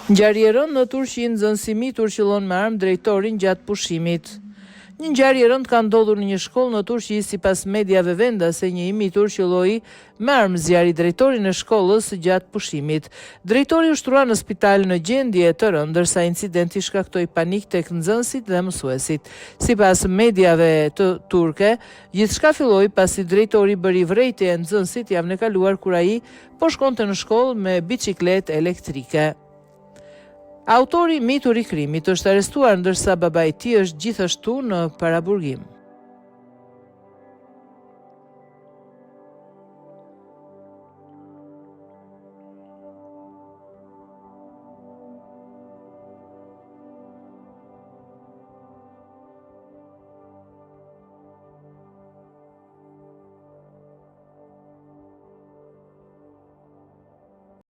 Ngjarje e rëndë në Turqi, nxënësi mitur qëllon me armë drejtorin gjatë pushimit. Një ngjarje e rëndë ka ndodhur në një shkollë në Turqi sipas mediave vendase. Një i mitur qëlloi me armë zjarri drejtorin e shkollës gjatë pushimit. Drejtori u shtrua në spital në gjendje të rëndë, ndërsa incidenti shkaktoi panik tek nxënësit dhe mësuesit. Sipas mediave të turke, gjithçka filloi pasi drejtori bëri vrejtje e nxënësit javën e kaluar kur ai po shkonte në shkollë me biçikletë elektrike. Autori mitur i krimit është arrestuar, ndërsa babai i tij është gjithashtu në paraburgim.